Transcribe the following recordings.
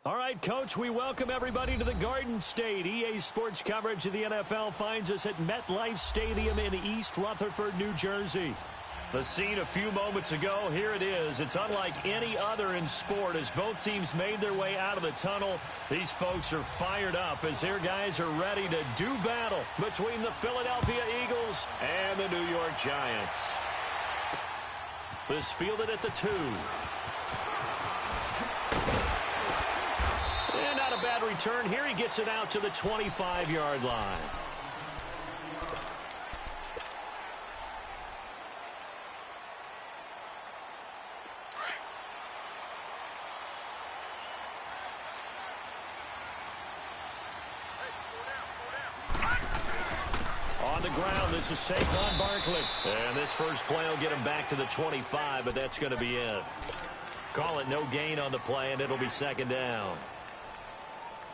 All right, Coach, we welcome everybody to the Garden State. EA Sports coverage of the NFL finds us at MetLife Stadium in East Rutherford, New Jersey. The scene a few moments ago, here it is. It's unlike any other in sport as both teams made their way out of the tunnel. These folks are fired up as their guys are ready to do battle between the Philadelphia Eagles and the New York Giants. This fielded at the 2. And not a bad return here. He gets it out to the 25-yard line. On the ground, this is Saquon Barkley. And this first play will get him back to the 25, but that's going to be it. Call it no gain on the play, and it'll be second down.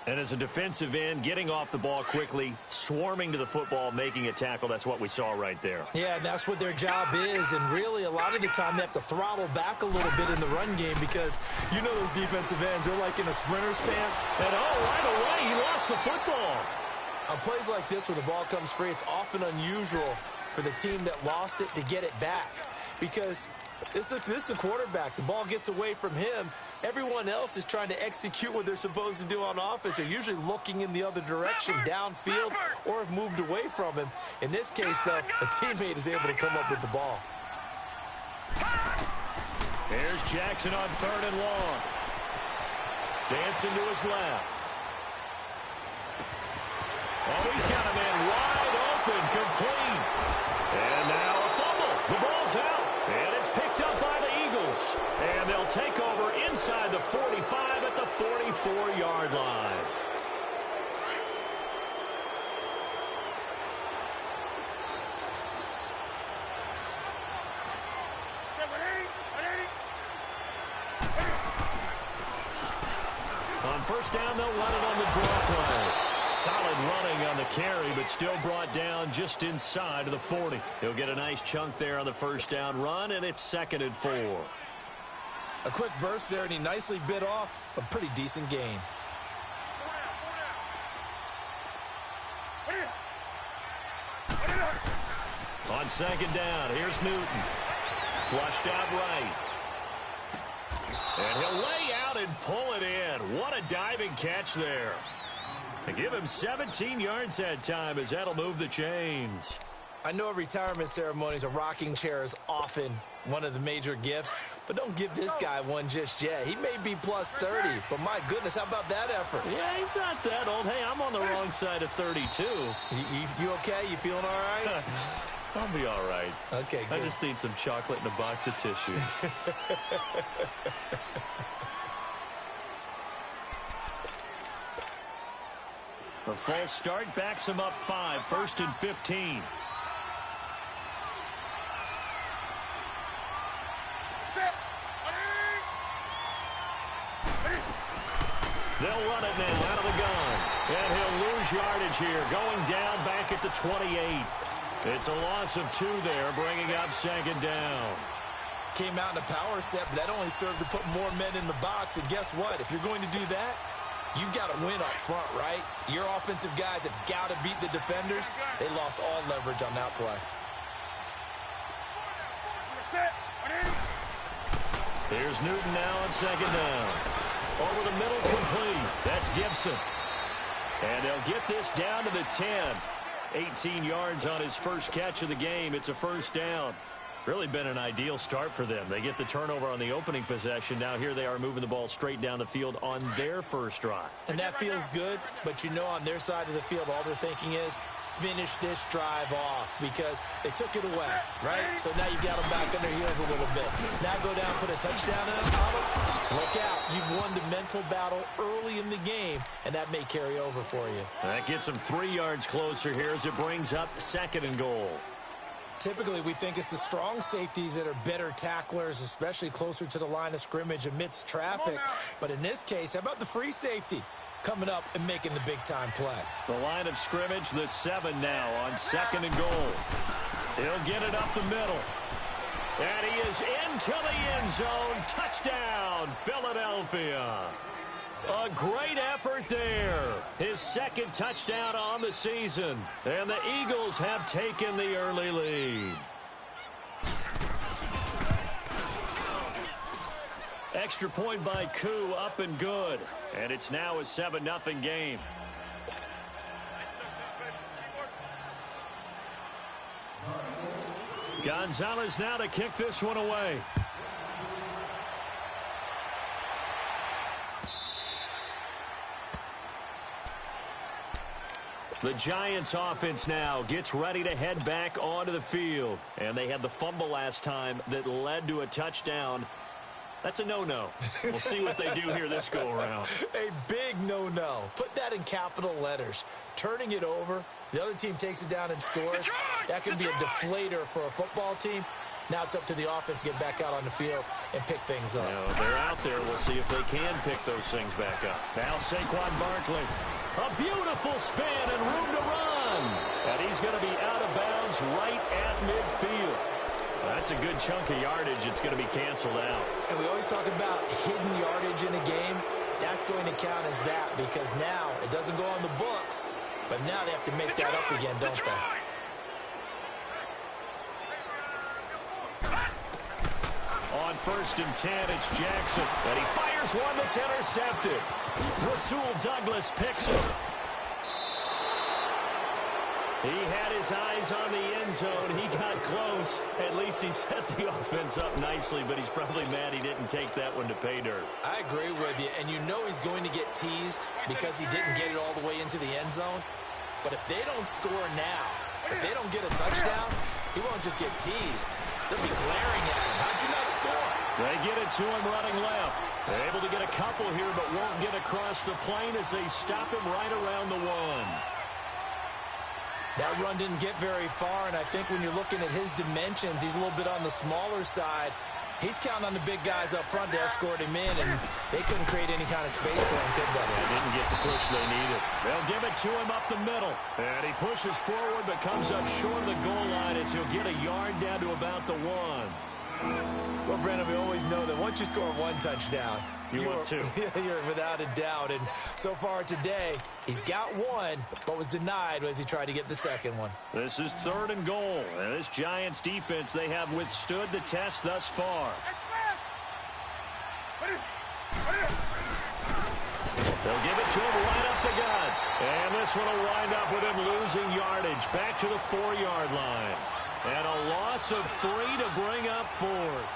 And as a defensive end, getting off the ball quickly, swarming to the football, making a tackle, that's what we saw right there. Yeah, and that's what their job is. And really, a lot of the time, they have to throttle back a little bit in the run game because, you know, those defensive ends, they're like in a sprinter stance. And, right away, he lost the football. On plays like this where the ball comes free, it's often unusual for the team that lost it to get it back because this is the quarterback. The ball gets away from him. Everyone else is trying to execute what they're supposed to do on offense. They're usually looking in the other direction, downfield, or have moved away from him. In this case, though, a teammate is able to come up with the ball. Here's Jackson on 3rd and long. Dancing to his left. Oh, he's got a man wide open, complete. And now a fumble. The ball's out, and it's picked up by the Eagles. And they'll take over inside the 45 at the 44-yard line. On first down, they'll run it on the draw play. Solid running on the carry, but still brought down just inside of the 40. He'll get a nice chunk there on the first down run, and it's 2nd and 4. A quick burst there, and he nicely bit off a pretty decent gain. On 2nd down, here's Newton. Flushed out right. And he'll lay out and pull it in. What a diving catch there. They give him 17 yards that time as that'll move the chains. I know at retirement ceremonies, a rocking chair is often one of the major gifts, but don't give this guy one just yet. He may be plus 30, but my goodness, how about that effort? Yeah, he's not that old. Hey, I'm on the wrong side of 32. You okay? You feeling all right? I'll be all right. Okay, good. I just need some chocolate and a box of tissues. A false start backs him up 5, 1st and 15. They'll run it now out of the gun. And he'll lose yardage here, going down back at the 28. It's a loss of 2 there, bringing up 2nd down. Came out in a power set, but that only served to put more men in the box. And guess what? If you're going to do that, you've got to win up front, right? Your offensive guys have got to beat the defenders. They lost all leverage on that play. Here's Newton now on 2nd down. Over the middle, complete. That's Gibson. And they'll get this down to the 10. 18 yards on his first catch of the game. It's a first down. Really been an ideal start for them. They get the turnover on the opening possession. Now here they are moving the ball straight down the field on their first drive. And that feels good, but you know on their side of the field, all they're thinking is finish this drive off because they took it away, right? So now you've got them back on their heels a little bit. Now go down, put a touchdown in them. Look out. You've won the mental battle early in the game, and that may carry over for you. That gets them 3 yards closer here as it brings up 2nd and goal. Typically, we think it's the strong safeties that are better tacklers, especially closer to the line of scrimmage amidst traffic. But in this case, how about the free safety coming up and making the big-time play? The line of scrimmage, the 7 now on 2nd and goal. He'll get it up the middle. And he is into the end zone. Touchdown, Philadelphia. A great effort there. His second touchdown on the season. And the Eagles have taken the early lead. Extra point by Koo, up and good. And it's now a 7-0 game. Gonzalez now to kick this one away. The Giants offense now gets ready to head back onto the field. And they had the fumble last time that led to a touchdown. That's a no-no. We'll see what they do here this go-around. A big no-no. Put that in capital letters. Turning it over, the other team takes it down and scores. That can be a deflator for a football team. Now it's up to the offense to get back out on the field and pick things up. You know, they're out there. We'll see if they can pick those things back up. Now Saquon Barkley. A beautiful spin and room to run. And he's going to be out of bounds right at midfield. That's a good chunk of yardage. It's going to be canceled out. And we always talk about hidden yardage in a game. That's going to count as that because now it doesn't go on the books, but now they have to make that up again, don't they? On 1st and 10, it's Jackson. And he fires one that's intercepted. Rasul Douglas picks it. He had his eyes on the end zone. He got close. At least he set the offense up nicely, but he's probably mad he didn't take that one to pay dirt. I agree with you, and you know he's going to get teased because he didn't get it all the way into the end zone. But if they don't score now, if they don't get a touchdown, he won't just get teased. They'll be glaring at him. How'd you not score? They get it to him running left. They're able to get a couple here, but won't get across the plane as they stop him right around the 1. That run didn't get very far, and I think when you're looking at his dimensions, he's a little bit on the smaller side. He's counting on the big guys up front to escort him in, and they couldn't create any kind of space for him, could they? They didn't get the push they needed. They'll give it to him up the middle. And he pushes forward but comes up short of the goal line as he'll get a yard down to about the 1. Well, Brandon, we always know that once you score one touchdown, you're 2. You're without a doubt. And so far today, he's got one, but was denied as he tried to get the second one. This is 3rd and goal. And this Giants defense, they have withstood the test thus far. They'll give it to him right up the gut. And this one will wind up with him losing yardage back to the 4-yard line. And a loss of 3 to bring up 4th.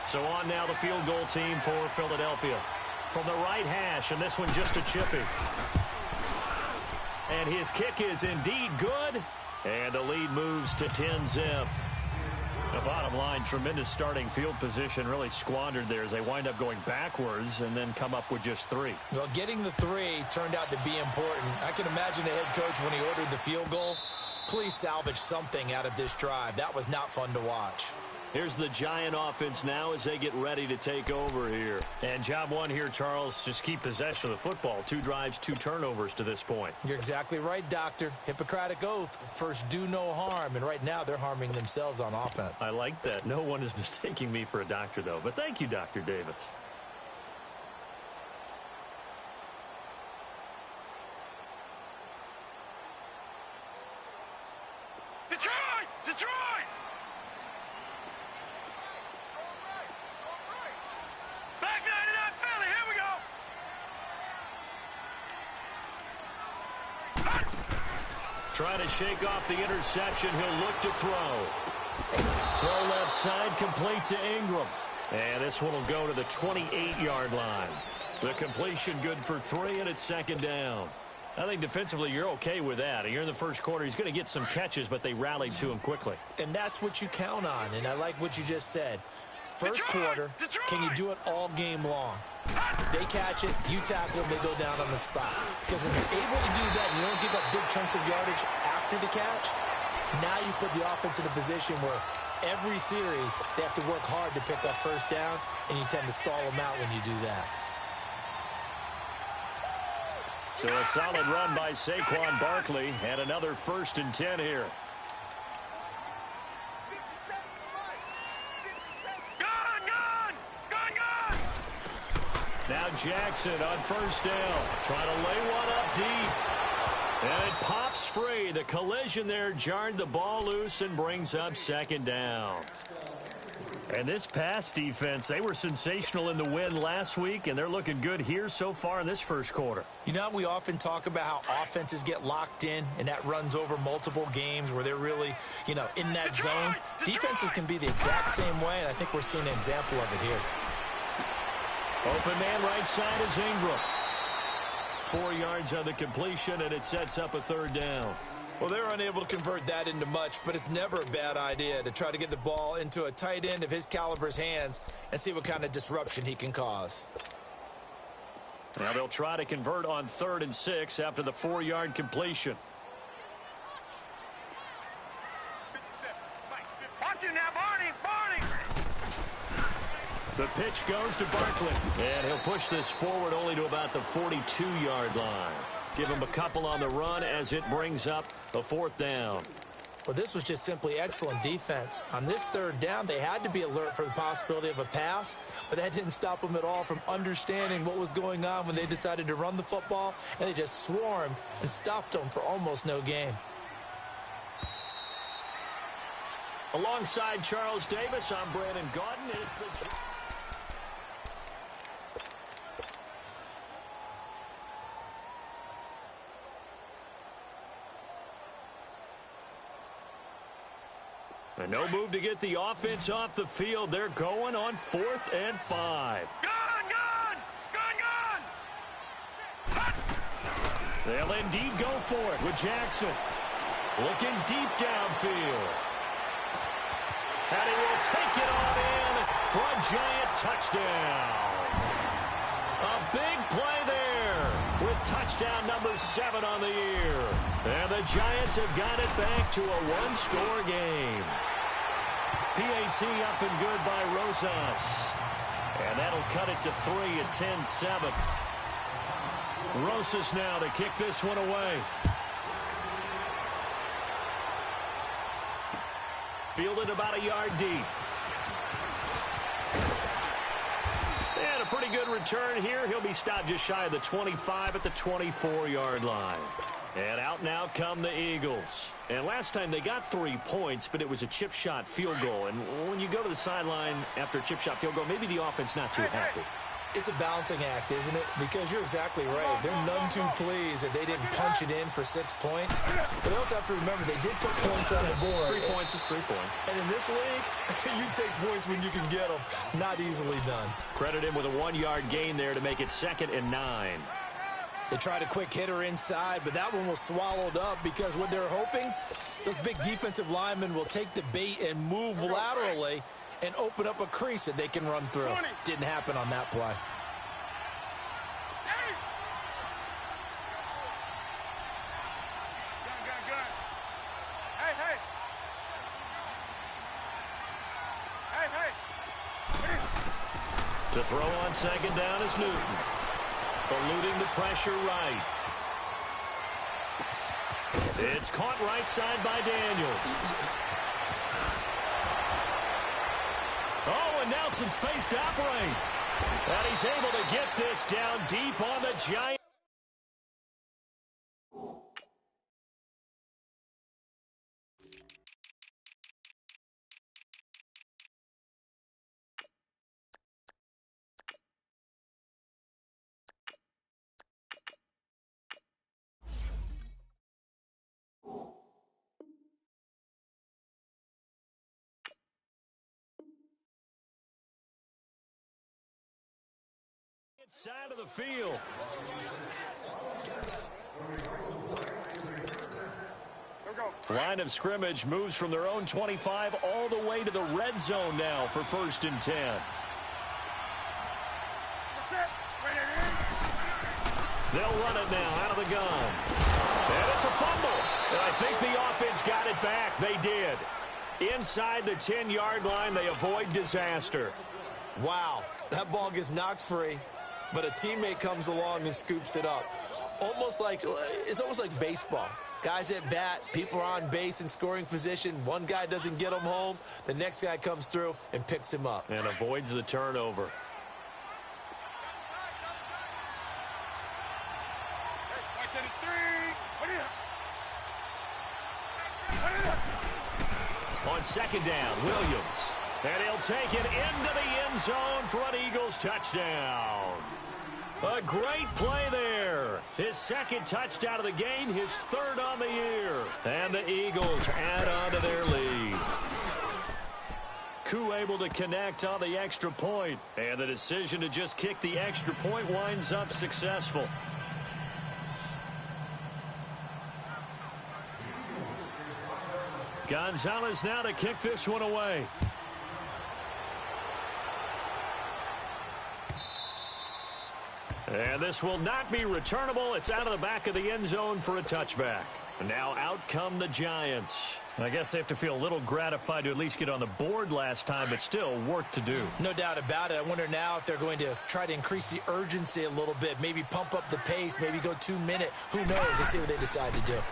So on now the field goal team for Philadelphia. From the right hash, and this one just a chippy. And his kick is indeed good. And the lead moves to 10-zip. The bottom line, tremendous starting field position, really squandered there as they wind up going backwards and then come up with just 3. Well, getting the 3 turned out to be important. I can imagine the head coach when he ordered the field goal. Please salvage something out of this drive. That was not fun to watch. Here's the Giant offense now as they get ready to take over here. And job one here, Charles, just keep possession of the football. 2 drives, 2 turnovers to this point. You're exactly right, Doctor. Hippocratic oath. First, do no harm. And right now, they're harming themselves on offense. I like that. No one is mistaking me for a doctor, though. But thank you, Dr. Davis. Detroit! Detroit! Back 99 Philly, here we go! Trying to shake off the interception. He'll look to throw. Throw left side, complete to Ingram. And this one will go to the 28-yard line. The completion good for 3, and it's 2nd down. I think defensively you're okay with that. You're in the first quarter. He's going to get some catches, but they rallied to him quickly. And that's what you count on, and I like what you just said. First quarter, can you do it all game long? They catch it, you tackle them, they go down on the spot. Because when you're able to do that, you don't give up big chunks of yardage after the catch, now you put the offense in a position where every series they have to work hard to pick up first downs, and you tend to stall them out when you do that. So a solid run by Saquon Barkley, and another 1st and 10 here. Now Jackson on first down. Trying to lay one up deep. And it pops free. The collision there jarred the ball loose and brings up second down. And this pass defense, they were sensational in the win last week, and they're looking good here so far in this first quarter. You know, we often talk about how offenses get locked in, and that runs over multiple games where they're really, in that zone. Defenses can be the exact same way, and I think we're seeing an example of it here. Open man right side is Ingram. 4 yards on the completion, and it sets up a third down. Well, they're unable to convert that into much, but it's never a bad idea to try to get the ball into a tight end of his caliber's hands and see what kind of disruption he can cause. Now they'll try to convert on 3rd and 6 after the 4-yard completion. Watch him now, Barney! The pitch goes to Barkley, and he'll push this forward only to about the 42-yard line. Give him a couple on the run as it brings up a 4th down. Well, this was just simply excellent defense. On this 3rd down, they had to be alert for the possibility of a pass, but that didn't stop them at all from understanding what was going on when they decided to run the football, and they just swarmed and stuffed them for almost no gain. Alongside Charles Davis, I'm Brandon Gaudin, and it's the... And no move to get the offense off the field. They're going on 4th and 5. Gun! They'll indeed go for it with Jackson. Looking deep downfield. And he will take it on in for a giant touchdown. A big play there with touchdown number 7 on the year. And the Giants have got it back to a 1-score game. PAT up and good by Rosas. And that'll cut it to 3 at 10-7. Rosas now to kick this one away. Fielded about a yard deep. And a pretty good return here. He'll be stopped just shy of the 25 at the 24-yard line. And out now come the Eagles. And last time they got 3 points, but it was a chip shot field goal. And when you go to the sideline after a chip shot field goal, maybe the offense not too happy. It's a balancing act, isn't it? Because you're exactly right. They're none too pleased that they didn't punch it in for 6 points. But they also have to remember they did put points on the board. 3 points is 3 points. And in this league, you take points when you can get them. Not easily done. Credit him with a 1-yard gain there to make it 2nd and 9. They tried a quick hitter inside, but that one was swallowed up because what they're hoping, those big defensive linemen will take the bait and move laterally and open up a crease that they can run through. 20. Didn't happen on that play. Gun. Hey. To throw on 2nd down is Newton. Eluding the pressure right. It's caught right side by Daniels. Oh, and Nelson space to operate. And he's able to get this down deep on the Giants. Side of the field. Line of scrimmage moves from their own 25 all the way to the red zone now for 1st and 10. They'll run it now out of the gun. And it's a fumble. And I think the offense got it back. They did. Inside the 10-yard line, they avoid disaster. Wow, that ball gets knocked free, but a teammate comes along and scoops it up. It's almost like baseball. Guys at bat, people are on base in scoring position. One guy doesn't get him home. The next guy comes through and picks him up. And avoids the turnover. On second down, Williams. And he'll take it into the end zone for an Eagles touchdown. A great play there. His second touchdown of the game, his third on the year. And the Eagles add on to their lead. Koo able to connect on the extra point. And the decision to just kick the extra point winds up successful. Gonzalez now to kick this one away. And this will not be returnable. It's out of the back of the end zone for a touchback. And now out come the Giants. I guess they have to feel a little gratified to at least get on the board last time, but still work to do. No doubt about it. I wonder now if they're going to try to increase the urgency a little bit, maybe pump up the pace, maybe go 2 minute. Who knows? Let's see what they decide to do.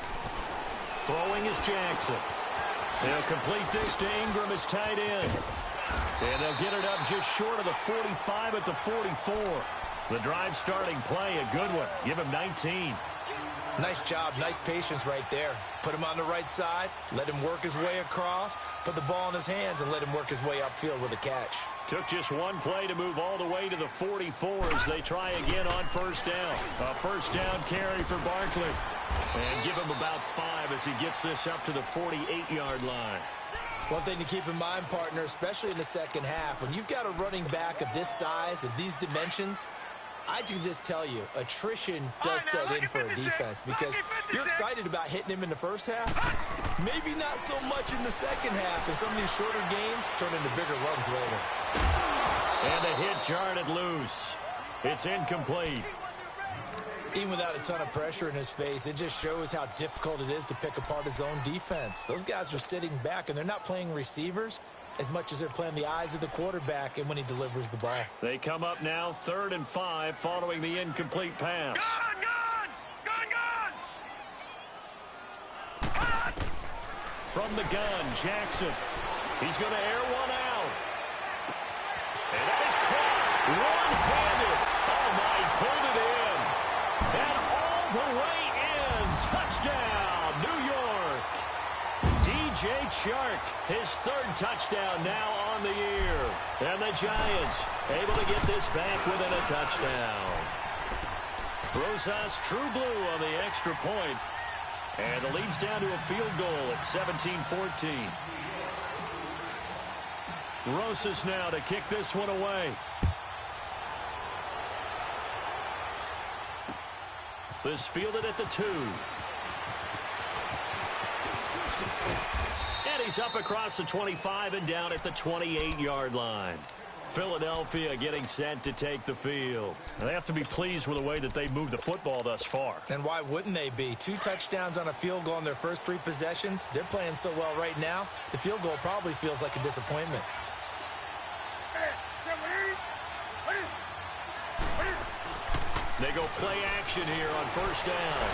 Throwing is Jackson. They'll complete this to Ingram as tight end. And they'll get it up just short of the 45 at the 44. The drive starting play, a good one. Give him 19. Nice job, nice patience right there. Put him on the right side, let him work his way across, put the ball in his hands, and let him work his way upfield with a catch. Took just one play to move all the way to the 44 as they try again on first down. A first down carry for Barkley. And give him about 5 as he gets this up to the 48-yard line. One thing to keep in mind, partner, especially in the second half, when you've got a running back of this size, of these dimensions, I can just tell you, attrition does set in for a defense because you're excited about hitting him in the first half. Maybe not so much in the second half, and some of these shorter gains turn into bigger runs later. And the hit jarred it loose. It's incomplete. Even without a ton of pressure in his face, it just shows how difficult it is to pick apart his own defense. Those guys are sitting back, and they're not playing receivers as much as they're playing the eyes of the quarterback and when he delivers the ball. They come up now 3rd and 5 following the incomplete pass. Gun! From the gun, Jackson. He's going to air one out. And that is caught one-handed. Oh, my, he pulled it in. And all the way in. Touchdown, New York. DJ Chark, his 3rd touchdown now on the year. And the Giants able to get this back within a touchdown. Rosas true blue on the extra point. And the lead's down to a field goal at 17-14. Rosas now to kick this one away. This fielded at the 2. And he's up across the 25 and down at the 28-yard line. Philadelphia getting set to take the field. They have to be pleased with the way that they moved the football thus far. And why wouldn't they be? 2 touchdowns on a field goal in their first 3 possessions. They're playing so well right now, the field goal probably feels like a disappointment. They go play action here on first down.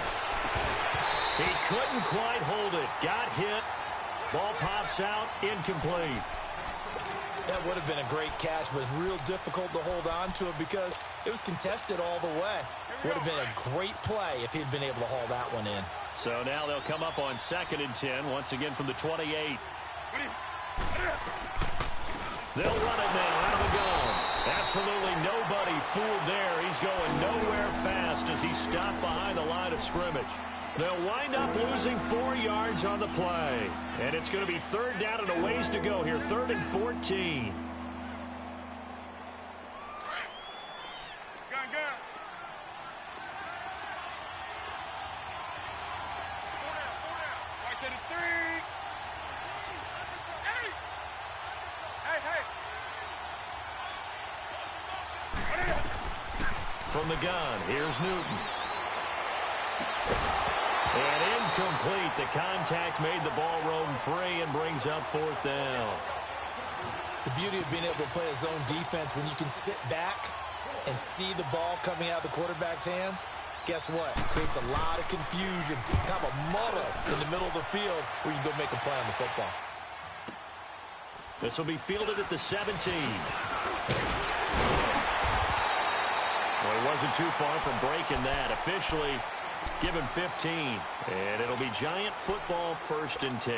He couldn't quite hold it. Got hit. Ball pops out. Incomplete. That would have been a great catch, but it's real difficult to hold on to it because it was contested all the way. Would have been a great play if he'd been able to haul that one in. So now they'll come up on 2nd and 10, once again from the 28. They'll run it now out of the gun. Absolutely nobody fooled there. He's going nowhere fast as he's stopped behind the line of scrimmage. They'll wind up losing 4 yards on the play. And it's going to be 3rd down and a ways to go here. 3rd and 14. Gun! Right to the 3. Hey! From the gun, here's Newton. And incomplete. The contact made the ball roam free and brings up 4th down. The beauty of being able to play a zone defense when you can sit back and see the ball coming out of the quarterback's hands, guess what? It creates a lot of confusion, kind of a muddle in the middle of the field where you can go make a play on the football. This will be fielded at the 17. Well, he wasn't too far from breaking that. Officially, Give him 15. And it'll be Giant football, 1st and 10.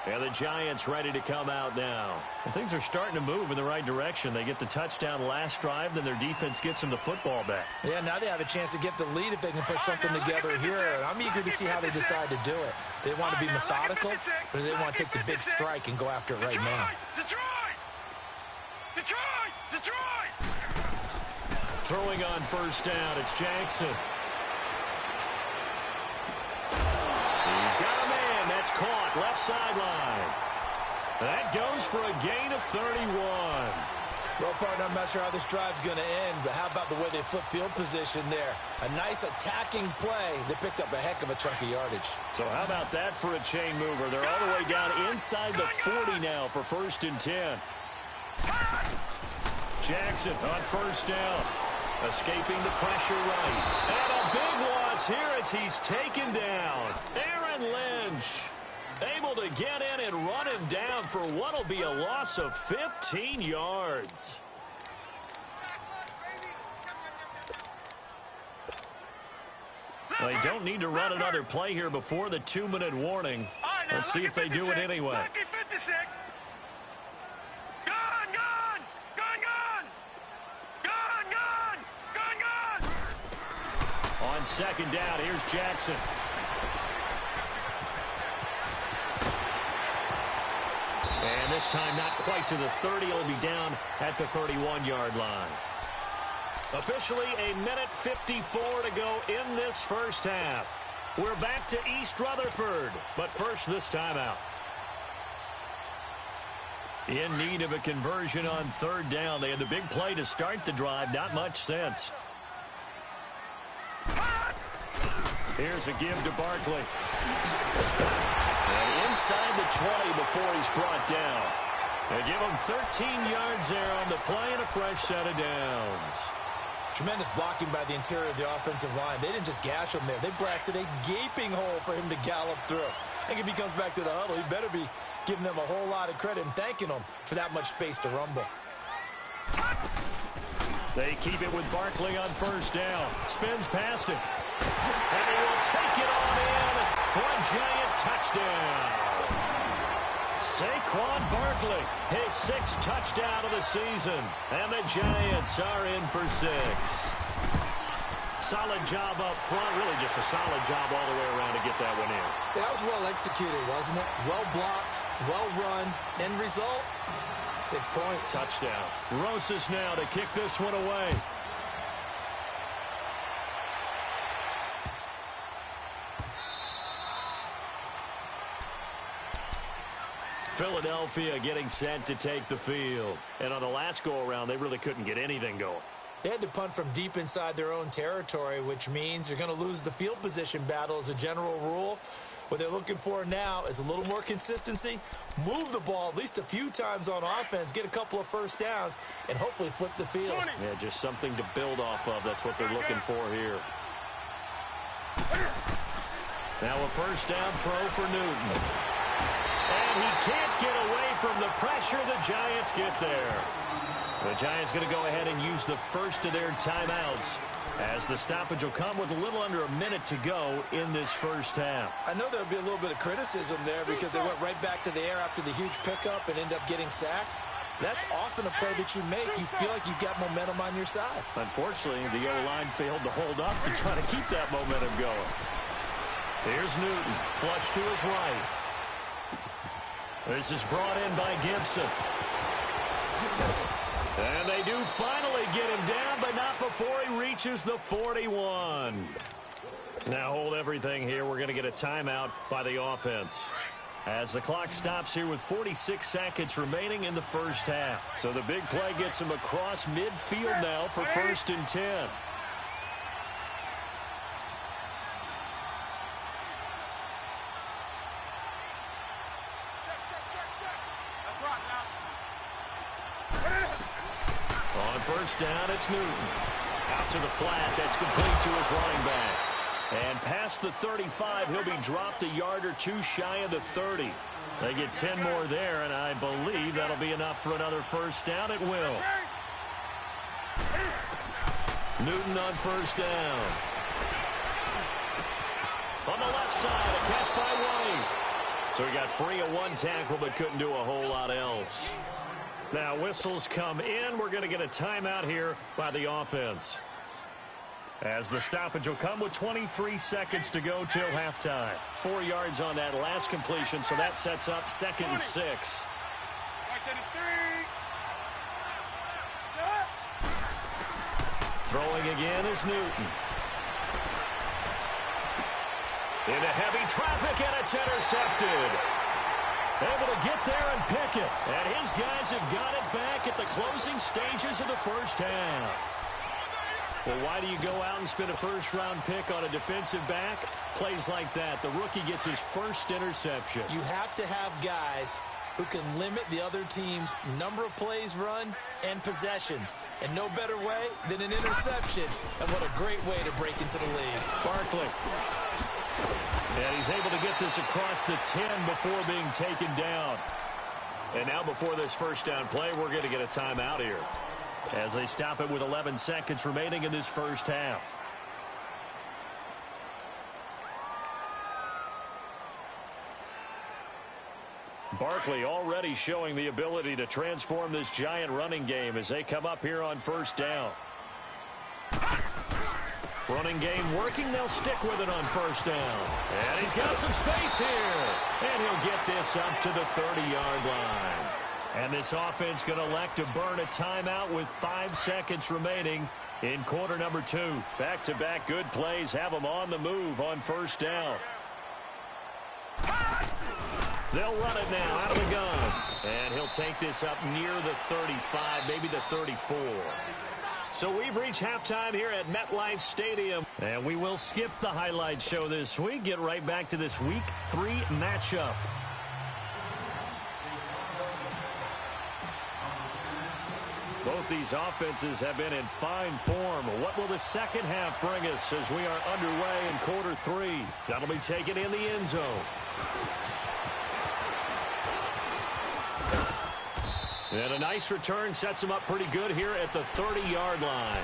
And the Giants ready to come out now. And things are starting to move in the right direction. They get the touchdown last drive, then their defense gets them the football back. Yeah, now they have a chance to get the lead if they can put something together here. And I'm eager to see how they decide to do it. They want to be methodical, or do they want to take the big strike and go after it right now? Detroit! Throwing on 1st down, it's Jackson. He's got a man. That's caught. Left sideline. That goes for a gain of 31. Well, partner, I'm not sure how this drive's going to end, but how about the way they flip field position there? A nice attacking play. They picked up a heck of a chunk of yardage. So how about that for a chain mover? They're all the way down inside the 40 now for 1st and 10. Jackson on 1st down. Escaping the pressure right. And a big loss here as he's taken down. Aaron Lynch able to get in and run him down for what will be a loss of 15 yards. They don't need to run another play here before the 2-minute warning. Let's see if they do it anyway. On 2nd down, here's Jackson. And this time not quite to the 30. It'll be down at the 31-yard line. Officially a minute 54 to go in this 1st half. We're back to East Rutherford, but first this timeout. In need of a conversion on 3rd down. They had the big play to start the drive. Not much sense. Here's a give to Barkley. And inside the 20 before he's brought down. They give him 13 yards there on the play and a fresh set of downs. Tremendous blocking by the interior of the offensive line. They didn't just gash him there. They blasted a gaping hole for him to gallop through. I think if he comes back to the huddle, he better be giving them a whole lot of credit and thanking them for that much space to rumble. They keep it with Barkley on 1st down. Spins past him. And he will take it on in for a Giant touchdown. Saquon Barkley, his 6th touchdown of the season. And the Giants are in for 6. Solid job up front. Really just a solid job all the way around to get that one in. That was well executed, wasn't it? Well blocked, well run. End result, 6 points. Touchdown. Rosas now to kick this one away. Philadelphia getting set to take the field. And on the last go-around, they really couldn't get anything going. They had to punt from deep inside their own territory, which means you're going to lose the field position battle as a general rule. What they're looking for now is a little more consistency, move the ball at least a few times on offense, get a couple of 1st downs, and hopefully flip the field. Yeah, just something to build off of. That's what they're looking for here. Now a 1st down throw for Newton. And he can't get away from the pressure. The Giants get there. The Giants going to go ahead and use the first of their timeouts as the stoppage will come with a little under a minute to go in this 1st half. I know there'll be a little bit of criticism there because they went right back to the air after the huge pickup and ended up getting sacked. That's often a play that you make. You feel like you've got momentum on your side. Unfortunately, the O-line failed to hold up to try to keep that momentum going. Here's Newton, flush to his right. This is brought in by Gibson. And they do finally get him down, but not before he reaches the 41. Now hold everything here. We're going to get a timeout by the offense as the clock stops here with 46 seconds remaining in the 1st half. So the big play gets him across midfield now for 1st and 10. On 1st down, it's Newton. Out to the flat. That's complete to his running back. And past the 35, he'll be dropped a yard or 2 shy of the 30. They get 10 more there, and I believe that'll be enough for another 1st down. It will. Newton on 1st down. On the left side, a catch by White. So he got free of one tackle but couldn't do a whole lot else. Now whistles come in. We're going to get a timeout here by the offense. As the stoppage will come with 23 seconds to go till halftime. 4 yards on that last completion, so that sets up 2nd and 6. Throwing again is Newton. Into heavy traffic, and it's intercepted. Able to get there and pick it. And his guys have got it back at the closing stages of the first half. Well, why do you go out and spend a first-round pick on a defensive back? Plays like that. The rookie gets his first interception. You have to have guys who can limit the other team's number of plays run and possessions. And no better way than an interception. And what a great way to break into the lead. Barkley. And he's able to get this across the 10 before being taken down. And now before this first down play, we're going to get a timeout here, as they stop it with 11 seconds remaining in this first half. Barkley already showing the ability to transform this giant running game as they come up here on first down. Running game working. They'll stick with it on first down. And he's got some space here. And he'll get this up to the 30-yard line. And this offense going to elect to burn a timeout with 5 seconds remaining in quarter number 2. Back-to-back good plays have them on the move on first down. They'll run it now out of the gun. And he'll take this up near the 35, maybe the 34. So we've reached halftime here at MetLife Stadium. And we will skip the highlight show this week. Get right back to this Week 3 matchup. Both these offenses have been in fine form. What will the second half bring us as we are underway in quarter 3? That'll be taken in the end zone. And a nice return sets them up pretty good here at the 30-yard line.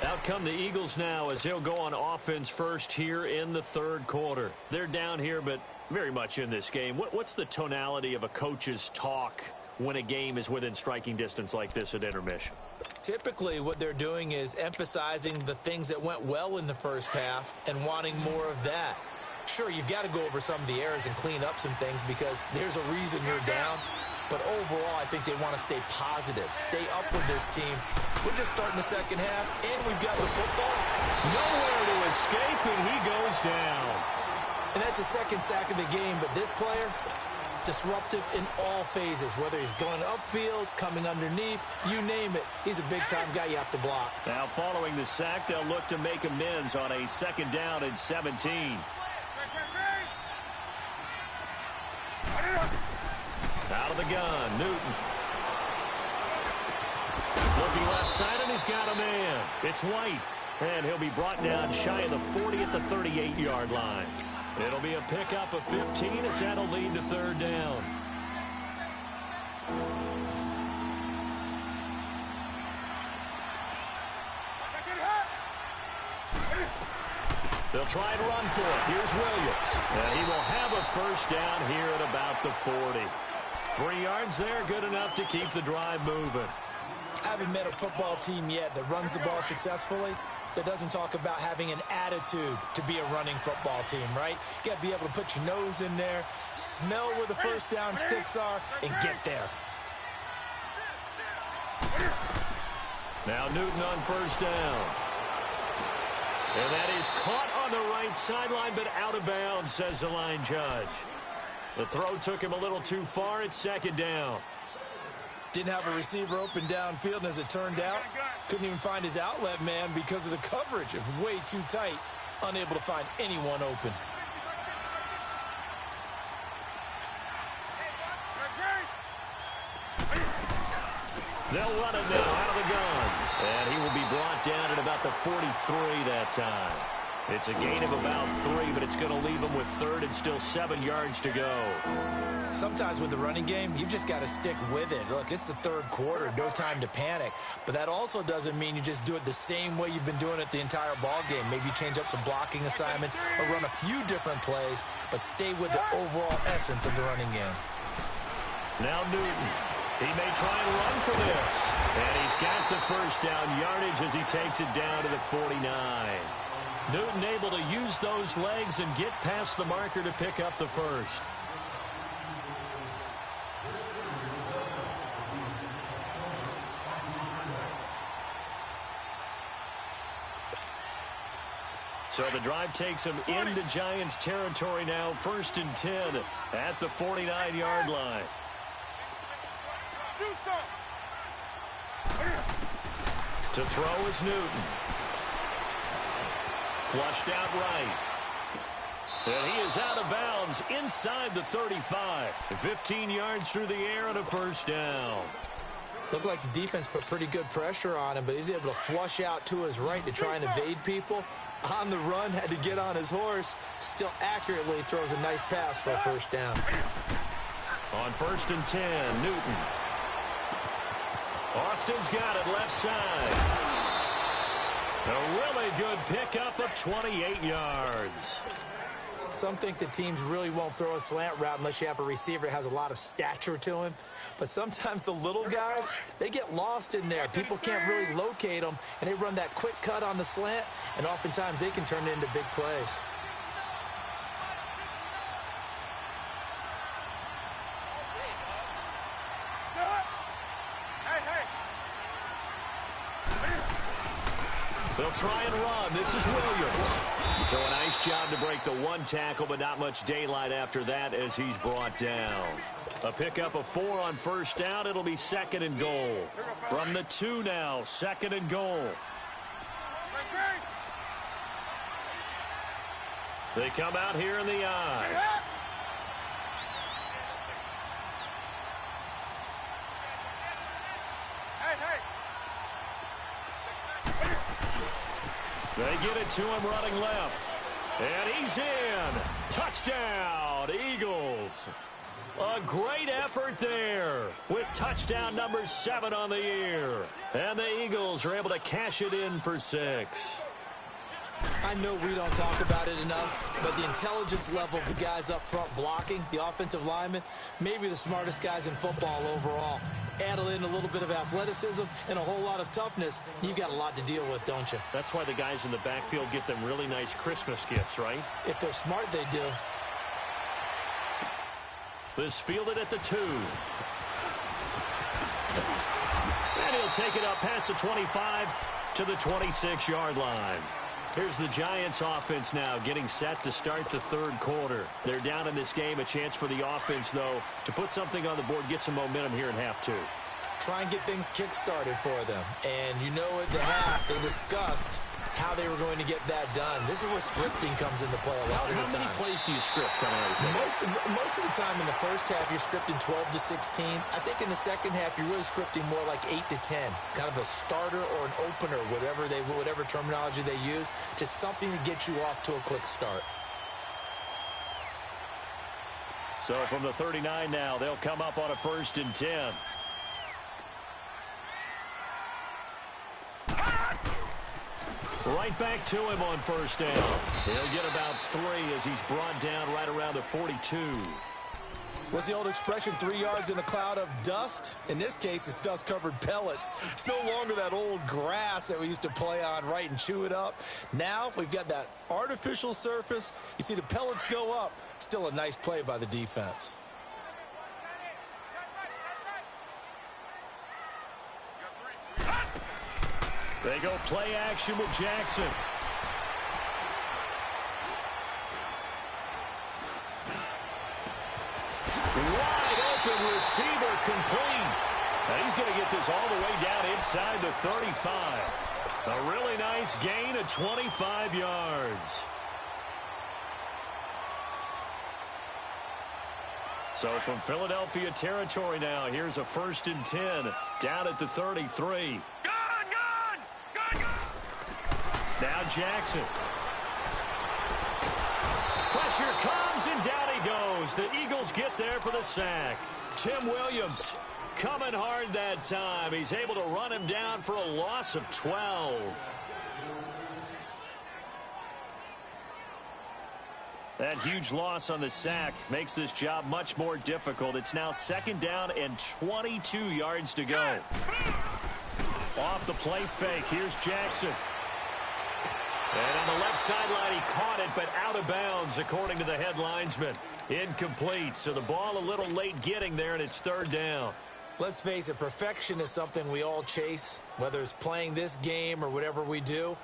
Out come the Eagles now as they'll go on offense first here in the third quarter. They're down here, but very much in this game. What's the tonality of a coach's talk when a game is within striking distance like this at intermission? Typically, what they're doing is emphasizing the things that went well in the first half and wanting more of that. Sure, you've got to go over some of the errors and clean up some things because there's a reason you're down. But overall, I think they want to stay positive, stay up with this team. We're just starting the second half, and we've got the football. Nowhere to escape, and he goes down. And that's the second sack of the game, but this player, disruptive in all phases, whether he's going upfield, coming underneath, you name it. He's a big-time guy you have to block. Now, following the sack, they'll look to make amends on a 2nd down and 17. Out of the gun, Newton. Looking left side, and he's got a man. It's White, and he'll be brought down shy of the 40 at the 38-yard line. It'll be a pickup of 15 as that'll lead to 3rd down. They'll try and run for it. Here's Williams. And he will have a first down here at about the 40. 3 yards there, good enough to keep the drive moving. I haven't met a football team yet that runs the ball successfully that doesn't talk about having an attitude to be a running football team, right? You got to be able to put your nose in there, smell where the first down sticks are, and get there. Now Newton on first down. And that is caught on the right sideline, but out of bounds, says the line judge. The throw took him a little too far. It's 2nd down. Didn't have a receiver open downfield, and as it turned out, couldn't even find his outlet man because of the coverage. It was way too tight, unable to find anyone open. They'll run it now out of the gun. And he will be brought down at about the 43 that time. It's a gain of about 3, but it's going to leave them with third and still 7 yards to go. Sometimes with the running game, you've just got to stick with it. Look, it's the third quarter, no time to panic. But that also doesn't mean you just do it the same way you've been doing it the entire ball game. Maybe you change up some blocking assignments or run a few different plays, but stay with the overall essence of the running game. Now Newton. He may try and run for this. And he's got the first down yardage as he takes it down to the 49. Newton able to use those legs and get past the marker to pick up the first. So the drive takes him into Giants territory now, 1st and 10 at the 49-yard line. To throw is Newton. Flushed out right. And he is out of bounds inside the 35. 15 yards through the air and a first down. Looked like the defense put pretty good pressure on him, but he's able to flush out to his right to try and evade people. On the run, had to get on his horse. Still accurately throws a nice pass for a first down. On 1st and 10, Newton. Austin's got it left side. A really good pickup of 28 yards. Some think the teams really won't throw a slant route unless you have a receiver that has a lot of stature to him. But sometimes the little guys, they get lost in there. People can't really locate them, and they run that quick cut on the slant, and oftentimes they can turn it into big plays. They'll try and run. This is Williams. So a nice job to break the one tackle, but not much daylight after that as he's brought down. A pickup of 4 on first down. It'll be 2nd and goal. From the 2 now, 2nd and goal. They come out here in the eye. They get it to him running left. And he's in. Touchdown, Eagles. A great effort there with touchdown number 7 on the year. And the Eagles are able to cash it in for 6. I know we don't talk about it enough, but the intelligence level of the guys up front blocking, the offensive linemen, maybe the smartest guys in football overall. Add in a little bit of athleticism and a whole lot of toughness, you've got a lot to deal with, don't you? That's why the guys in the backfield get them really nice Christmas gifts, right? If they're smart, they do. This fielded at the 2. And he'll take it up past the 25 to the 26-yard line. Here's the Giants offense now getting set to start the third quarter. They're down in this game. A chance for the offense, though, to put something on the board, get some momentum here in half 2. Try and get things kick-started for them. And you know at the half, they discussed how they were going to get that done. This is where scripting comes into play a lot of the time. How many plays do you script coming out of the Most of the time in the first half, you're scripting 12 to 16. I think in the second half, you're really scripting more like 8 to 10. Kind of a starter or an opener, whatever terminology they use. Just something to get you off to a quick start. So from the 39 now, they'll come up on a 1st and 10. Right back to him on first down. He'll get about 3 as he's brought down right around the 42. What's the old expression, 3 yards in a cloud of dust? In this case, it's dust-covered pellets. It's no longer that old grass that we used to play on, right, and chew it up. Now we've got that artificial surface. You see the pellets go up. Still a nice play by the defense. They go play action with Jackson. Wide open receiver complete. And he's going to get this all the way down inside the 35. A really nice gain of 25 yards. So from Philadelphia territory now, here's a 1st and 10 down at the 33. Now Jackson. Pressure comes, and down he goes. The Eagles get there for the sack. Tim Williams coming hard that time. He's able to run him down for a loss of 12. That huge loss on the sack makes this job much more difficult. It's now 2nd down and 22 yards to go. Off the play fake, here's Jackson. And on the left sideline, he caught it, but out of bounds, according to the head linesman. Incomplete, so the ball a little late getting there, and it's 3rd down. Let's face it, perfection is something we all chase, whether it's playing this game or whatever we do.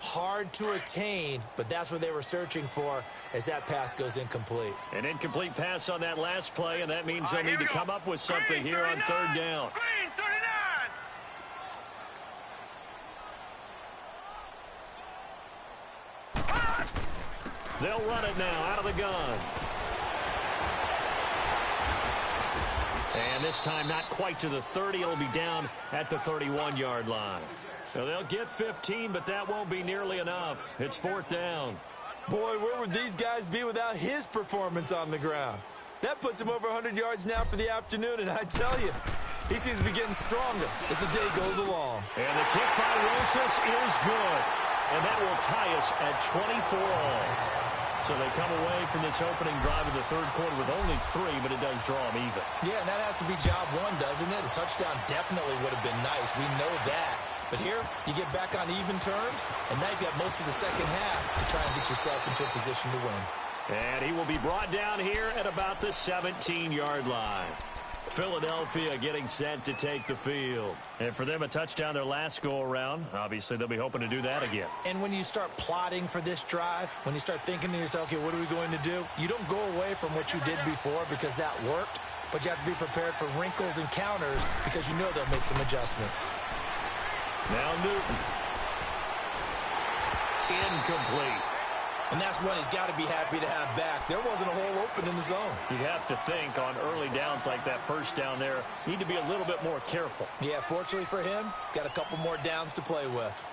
Hard to attain, but that's what they were searching for as that pass goes incomplete. An incomplete pass on that last play, and that means they'll need to come up with something here on 3rd down. Green 39. They'll run it now out of the gun. And this time not quite to the 30. It'll be down at the 31-yard line. Now they'll get 15, but that won't be nearly enough. It's 4th down. Boy, where would these guys be without his performance on the ground? That puts him over 100 yards now for the afternoon, and I tell you, he seems to be getting stronger as the day goes along. And the kick by Rosas is good. And that will tie us at 24 all. So they come away from this opening drive of the 3rd quarter with only 3, but it does draw them even. Yeah, and that has to be job one, doesn't it? A touchdown definitely would have been nice. We know that. But here, you get back on even terms, and now you've got most of the second half to try and get yourself into a position to win. And he will be brought down here at about the 17-yard line. Philadelphia getting set to take the field. And for them, a touchdown their last go-around. Obviously, they'll be hoping to do that again. And when you start plotting for this drive, when you start thinking to yourself, okay, what are we going to do? You don't go away from what you did before because that worked, but you have to be prepared for wrinkles and counters because you know they'll make some adjustments. Now Newton. Incomplete. And that's one he's got to be happy to have back. There wasn't a hole open in the zone. You have to think on early downs like that first down there, you need to be a little bit more careful. Yeah, fortunately for him, got a couple more downs to play with.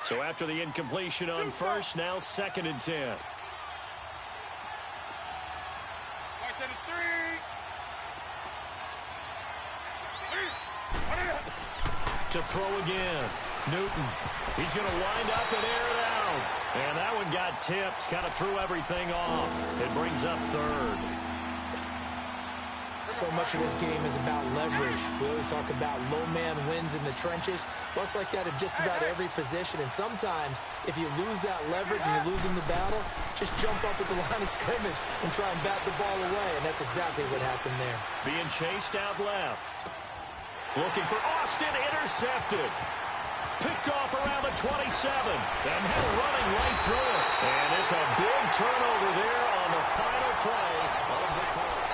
So after the incompletion on first, now 2nd and 10. To throw again. Newton. He's going to wind up and air it out. And that one got tipped. Kind of threw everything off. It brings up 3rd. So much of this game is about leverage. We always talk about low man wins in the trenches. Well, it's like that in just about every position. And sometimes, if you lose that leverage and you're losing the battle, just jump up at the line of scrimmage and try and bat the ball away. And that's exactly what happened there. Being chased out left. Looking for Austin, intercepted. Picked off around the 27. And now running right through it. And it's a big turnover there on the final play of the quarter.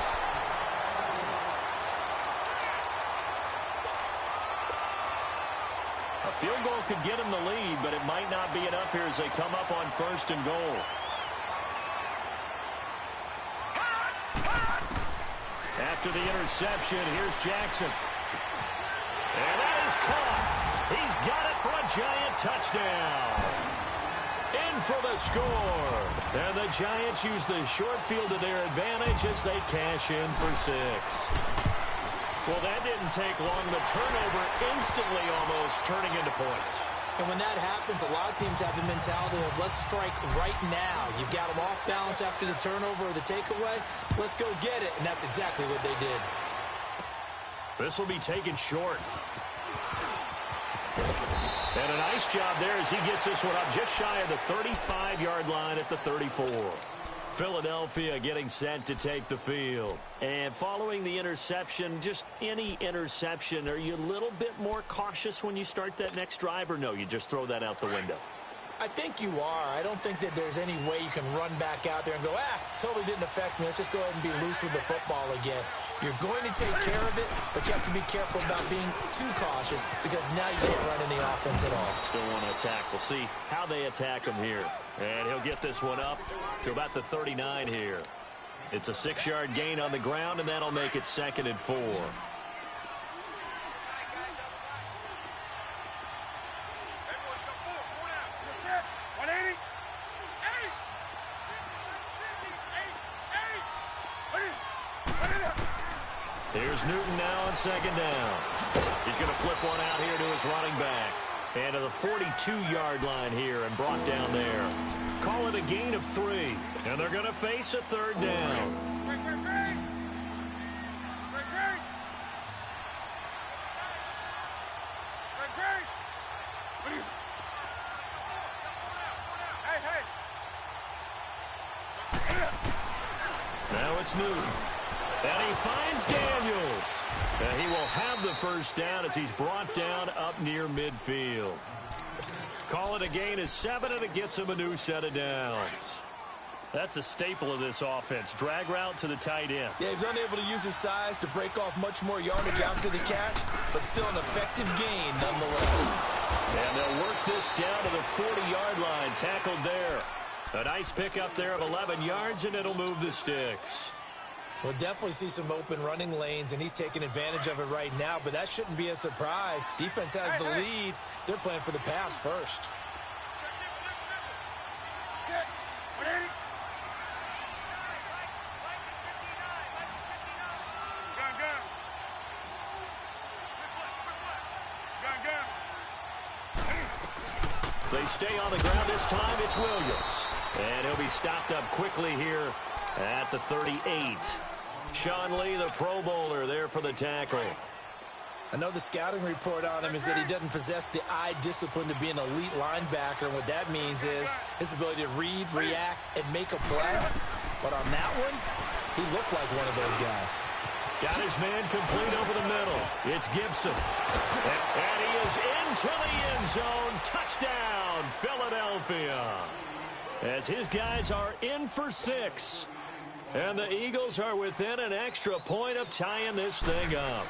A field goal could get him the lead, but it might not be enough here as they come up on 1st and goal. After the interception, here's Jackson. And that is caught. He's got it for a Giant touchdown. In for the score. And the Giants use the short field to their advantage as they cash in for 6. Well, that didn't take long. The turnover instantly almost turning into points. And when that happens, a lot of teams have the mentality of let's strike right now. You've got them off balance after the turnover or the takeaway. Let's go get it. And that's exactly what they did. This will be taken short. And a nice job there as he gets this one up just shy of the 35-yard line at the 34. Philadelphia getting set to take the field. And following the interception, just any interception, are you a little bit more cautious when you start that next drive, or no, you just throw that out the window? I think you are. I don't think that there's any way you can run back out there and go, totally didn't affect me. Let's just go ahead and be loose with the football again. You're going to take care of it, but you have to be careful about being too cautious because now you can't run any offense at all. Still want to attack. We'll see how they attack him here. And he'll get this one up to about the 39 here. It's a 6-yard gain on the ground, and that'll make it 2nd and 4. Here's Newton now on second down. He's going to flip one out here to his running back. And to the 42-yard line here and brought down there. Call it a gain of 3. And they're going to face a third down. Now it's Newton. And he finds Daniels. And he will have the first down as he's brought down up near midfield. Call it a gain of 7, and it gets him a new set of downs. That's a staple of this offense. Drag route to the tight end. Yeah, he's unable to use his size to break off much more yardage after the catch, but still an effective gain nonetheless. And they'll work this down to the 40-yard line. Tackled there. A nice pickup there of 11 yards, and it'll move the sticks. We'll definitely see some open running lanes, and he's taking advantage of it right now, but that shouldn't be a surprise. Defense has the lead. They're playing for the pass first. They stay on the ground this time. It's Williams. And he'll be stopped up quickly here at the 38. Sean Lee, the Pro Bowler, there for the tackle. I know the scouting report on him is that he doesn't possess the eye discipline to be an elite linebacker, and what that means is his ability to read, react, and make a play. But on that one, he looked like one of those guys. Got his man complete over the middle. It's Gibson. And he is into the end zone. Touchdown, Philadelphia. As his guys are in for 6. And the Eagles are within an extra point of tying this thing up.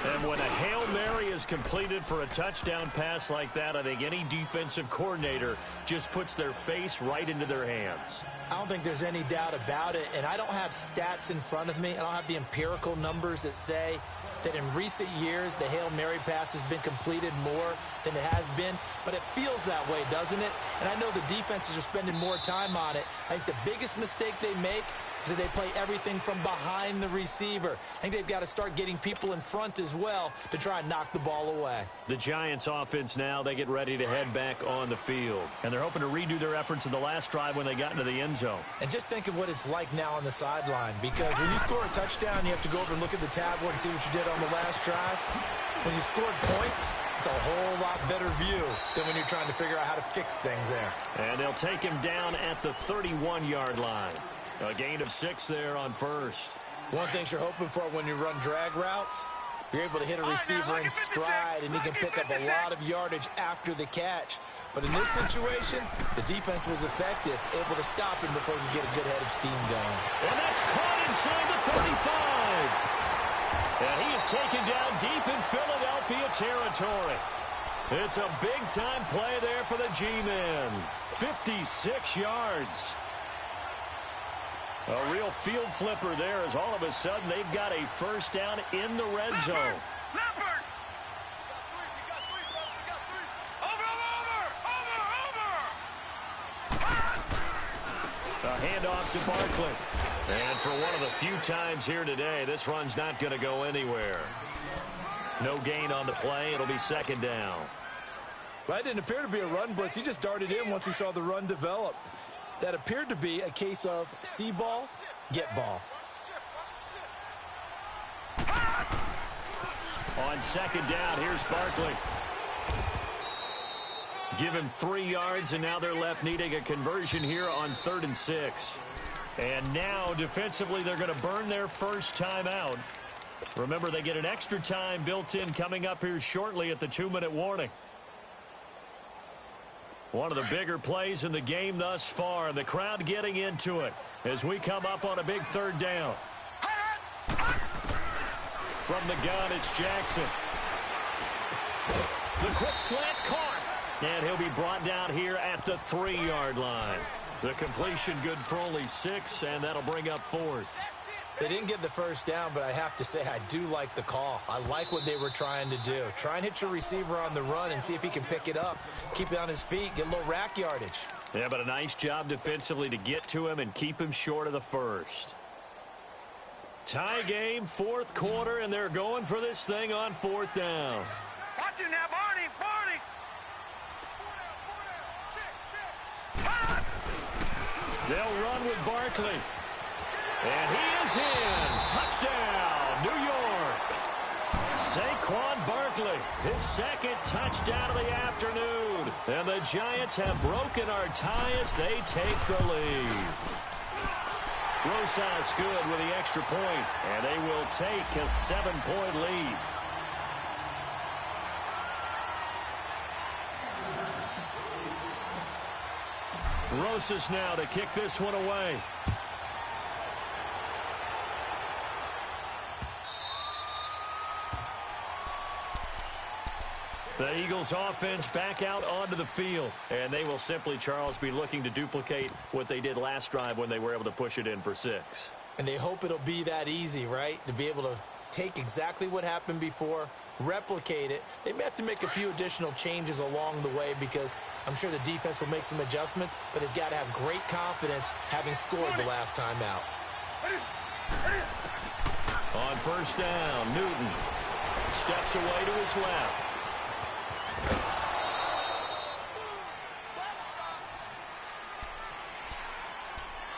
And when a Hail Mary is completed for a touchdown pass like that, I think any defensive coordinator just puts their face right into their hands. I don't think there's any doubt about it, and I don't have stats in front of me. I don't have the empirical numbers that say that in recent years the Hail Mary pass has been completed more than it has been, but it feels that way, doesn't it? And I know the defenses are spending more time on it. I think the biggest mistake they make is that they play everything from behind the receiver. I think they've got to start getting people in front as well to try and knock the ball away. The Giants offense now, they get ready to head back on the field. And they're hoping to redo their efforts in the last drive when they got into the end zone. And just think of what it's like now on the sideline, because when you score a touchdown, you have to go over and look at the tablet and see what you did on the last drive. When you scored points, it's a whole lot better view than when you're trying to figure out how to fix things there. And they'll take him down at the 31-yard line. A gain of 6 there on first. One thing you're hoping for when you run drag routes, you're able to hit a receiver in stride, and he can pick up a lot of yardage after the catch. But in this situation, the defense was effective, able to stop him before he could get a good head of steam going. And that's caught inside the 35. And he is taken down deep in Philadelphia territory. It's a big-time play there for the G-men. 56 yards. A real field flipper there as all of a sudden they've got a first down in the red zone. Leopard! A handoff to Barkley. And for one of the few times here today, this run's not going to go anywhere. No gain on the play. It'll be second down. Well, that didn't appear to be a run blitz. He just darted in once he saw the run develop. That appeared to be a case of see ball, get ball. On second down, here's Barkley. Give him 3 yards, and now they're left needing a conversion here on 3rd and 6. And now, defensively, they're going to burn their first time out. Remember, they get an extra time built in coming up here shortly at the 2-minute warning. One of the bigger plays in the game thus far, and the crowd getting into it as we come up on a big 3rd down. From the gun, it's Jackson. The quick slant caught, and he'll be brought down here at the 3-yard line. The completion good for only 6, and that'll bring up 4th. They didn't get the first down, but I have to say I do like the call. I like what they were trying to do. Try and hit your receiver on the run and see if he can pick it up, keep it on his feet, get a little rack yardage. Yeah, but a nice job defensively to get to him and keep him short of the first. Tie game, fourth quarter, and they're going for this thing on fourth down. Watch it now, Barney. Barney. They'll run with Barkley. And he is in. Touchdown, New York. Saquon Barkley, his second touchdown of the afternoon. And the Giants have broken our tie as they take the lead. Rosas good with the extra point, and they will take a 7-point lead. Rosas now to kick this one away. The Eagles offense back out onto the field, and they will simply, Charles, be looking to duplicate what they did last drive when they were able to push it in for 6. And they hope it'll be that easy, right? To be able to take exactly what happened before, replicate it. They may have to make a few additional changes along the way because I'm sure the defense will make some adjustments, but they've got to have great confidence having scored the last time out. On first down, Newton steps away to his left.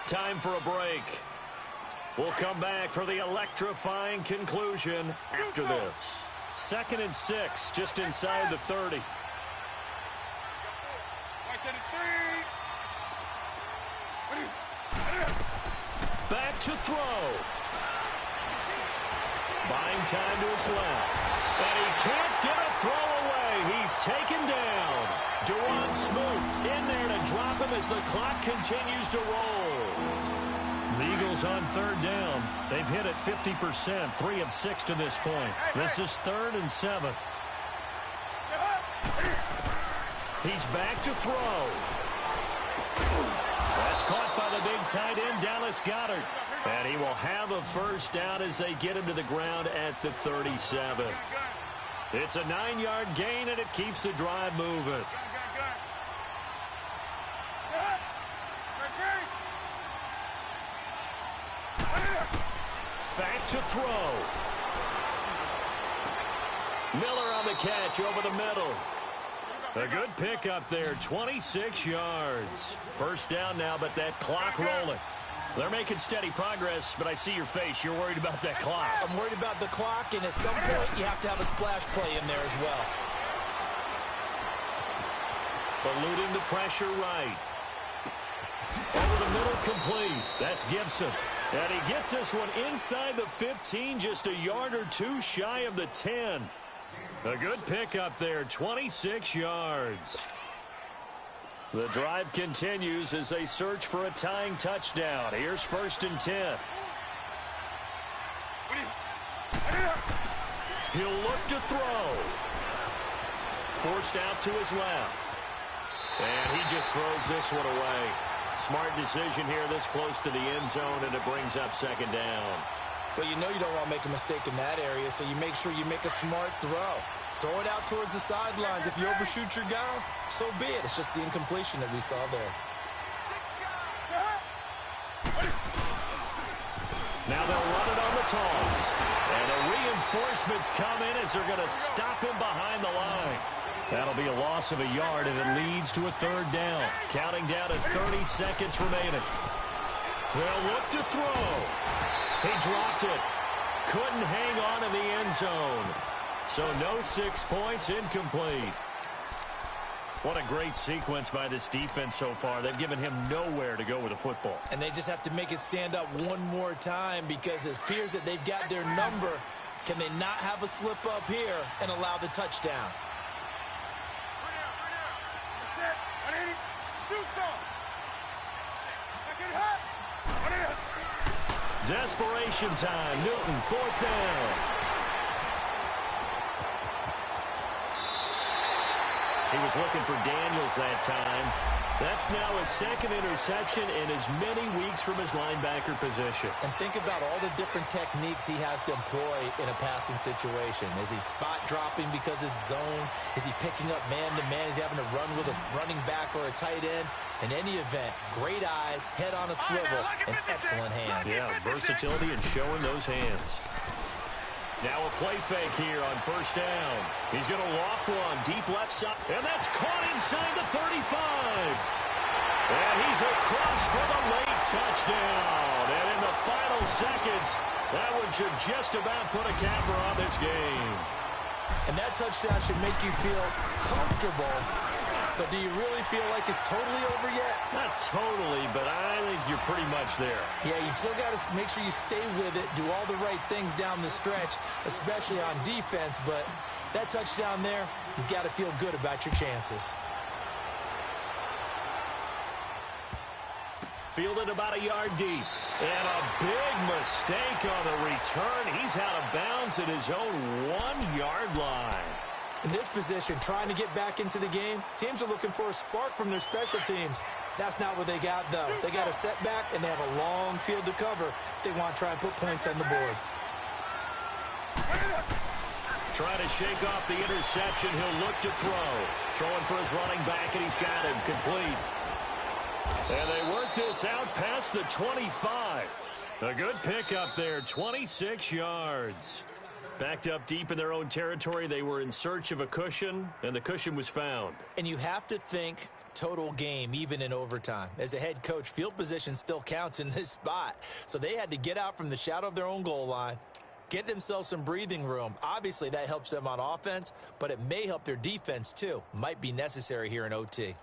Time for a break. We'll come back for the electrifying conclusion after this. 2nd and 6, just inside the 30. Back to throw. Buying time to his left. And he can't get a throw away. He's taken down. Duron Smoot in there to drop him as the clock continues to roll. The Eagles on 3rd down. They've hit it 50%, 3 of 6 to this point. This is 3rd and 7. He's back to throw. That's caught by the big tight end, Dallas Goedert. And he will have a first down as they get him to the ground at the 37. It's a 9-yard gain, and it keeps the drive moving. Back to throw. Miller on the catch over the middle. A good pickup there, 26 yards. First down now, but that clock rolling. They're making steady progress, but I see your face. You're worried about that clock. I'm worried about the clock, and at some point, you have to have a splash play in there as well. Eluding the pressure right. Over the middle, complete. That's Gibson. And he gets this one inside the 15, just a yard or two shy of the 10. A good pickup there, 26 yards. The drive continues as they search for a tying touchdown. Here's 1st and 10. He'll look to throw. Forced out to his left. And he just throws this one away. Smart decision here this close to the end zone, and it brings up 2nd down. Well, you know you don't want to make a mistake in that area, so you make sure you make a smart throw. Throw it out towards the sidelines. If you overshoot your guy, so be it. It's just the incompletion that we saw there. Now they'll run it on the toss. And the reinforcements come in as they're going to stop him behind the line. That'll be a loss of a yard, and it leads to a 3rd down. Counting down to 30 seconds remaining. They'll look to throw. He dropped it. Couldn't hang on in the end zone. So no 6 points, incomplete. What a great sequence by this defense so far. They've given him nowhere to go with the football. And they just have to make it stand up one more time because it appears that they've got their number. Can they not have a slip up here and allow the touchdown? Desperation time. Newton, 4th down. He was looking for Daniels that time. That's now his second interception in as many weeks from his linebacker position. And think about all the different techniques he has to employ in a passing situation. Is he spot dropping because it's zone? Is he picking up man-to-man? Is he having to run with a running back or a tight end? In any event, great eyes, head on a swivel, and excellent hands. Yeah, versatility and showing those hands. Now a play fake here on first down. He's going to loft one deep left side, and that's caught inside the 35. And he's across for the late touchdown. And in the final seconds, that one should just about put a capper on this game. And that touchdown should make you feel comfortable. But do you really feel like it's totally over yet? Not totally, but I think you're pretty much there. Yeah, you still got to make sure you stay with it, do all the right things down the stretch, especially on defense. But that touchdown there, you've got to feel good about your chances. Fielded about a yard deep. And a big mistake on the return. He's out of bounds at his own 1-yard line. In this position, trying to get back into the game, teams are looking for a spark from their special teams. That's not what they got, though. They got a setback, and they have a long field to cover if they want to try and put points on the board. Trying to shake off the interception. He'll look to throw. Throwing for his running back, and he's got him complete. And they work this out past the 25. A good pickup there, 26 yards. Backed up deep in their own territory, they were in search of a cushion, and the cushion was found. And you have to think total game, even in overtime. As a head coach, field position still counts in this spot. So they had to get out from the shadow of their own goal line, get themselves some breathing room. Obviously, that helps them on offense, but it may help their defense, too. Might be necessary here in OT.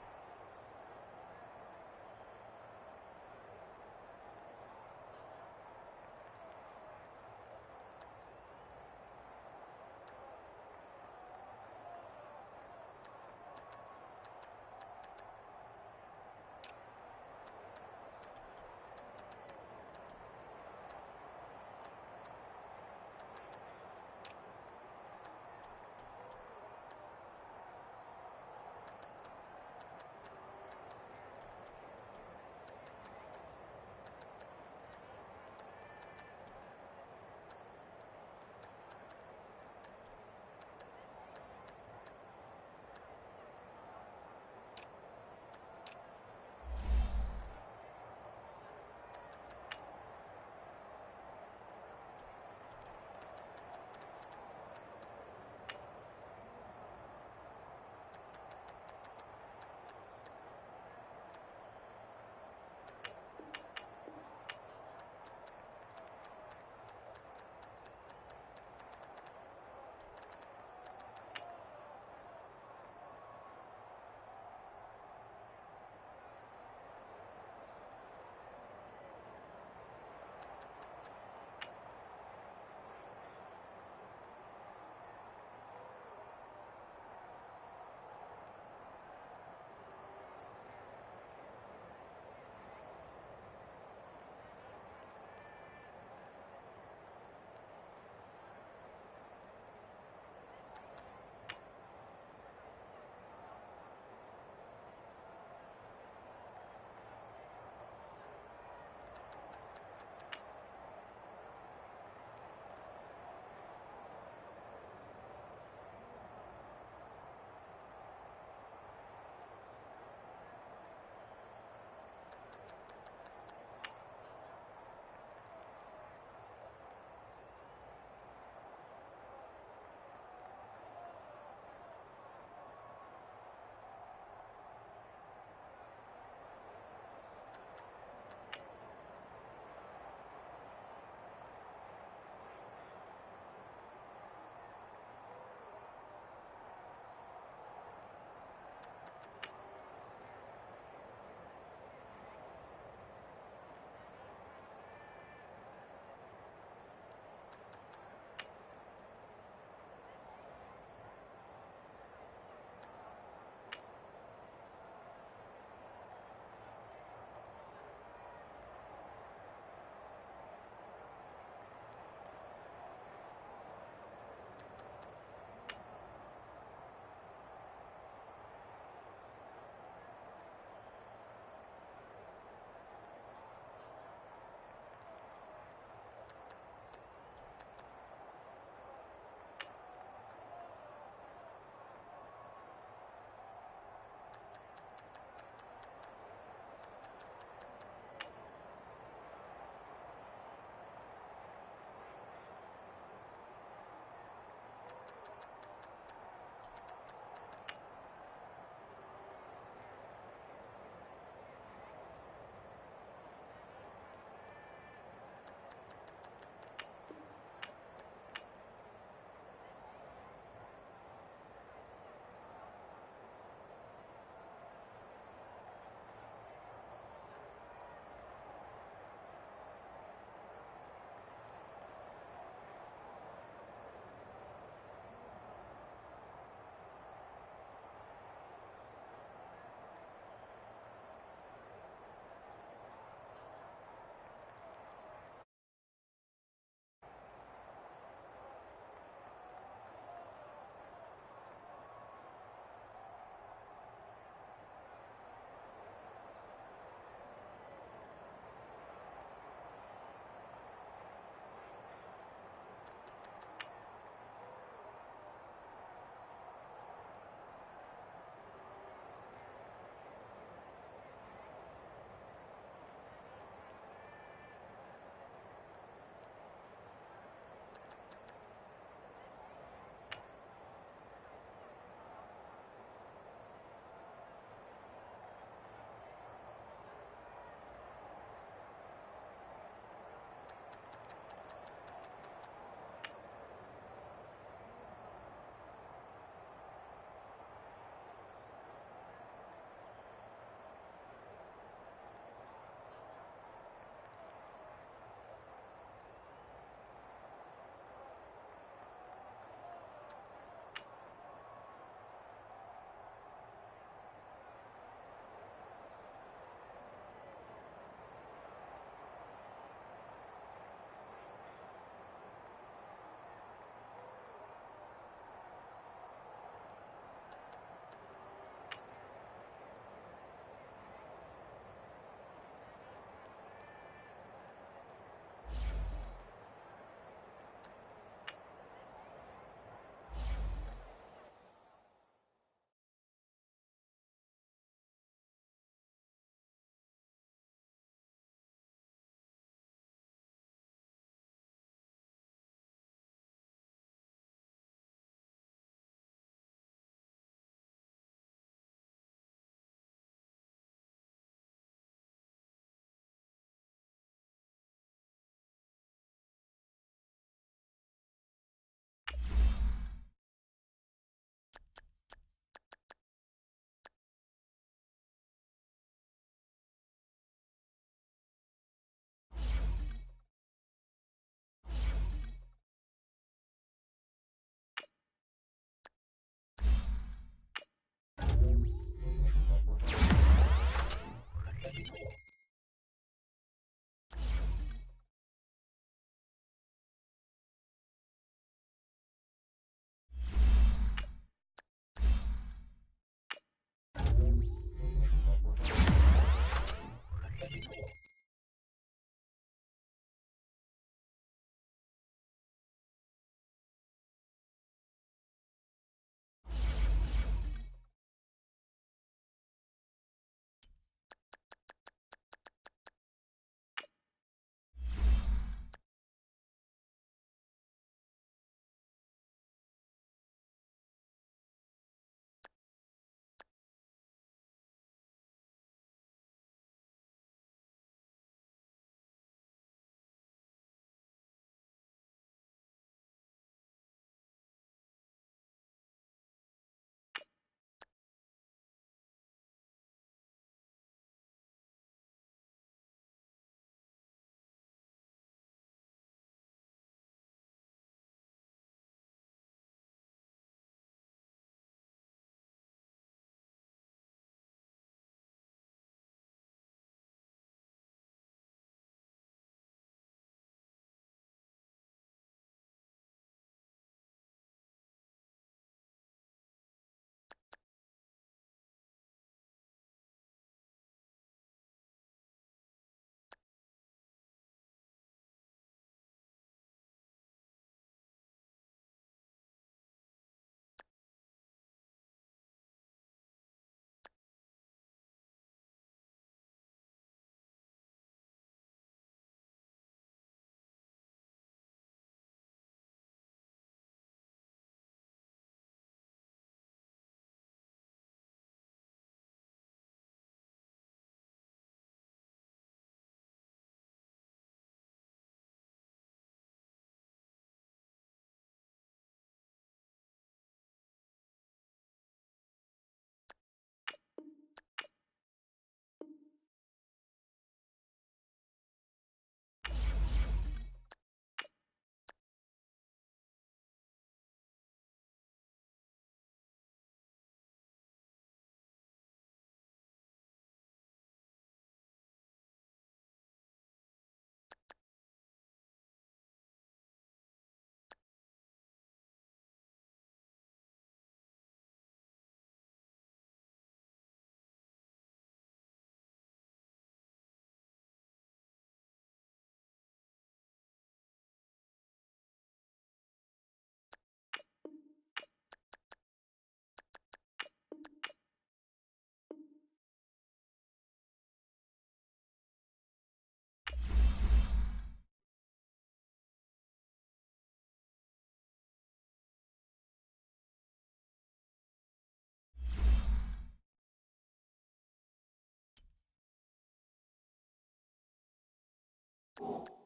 You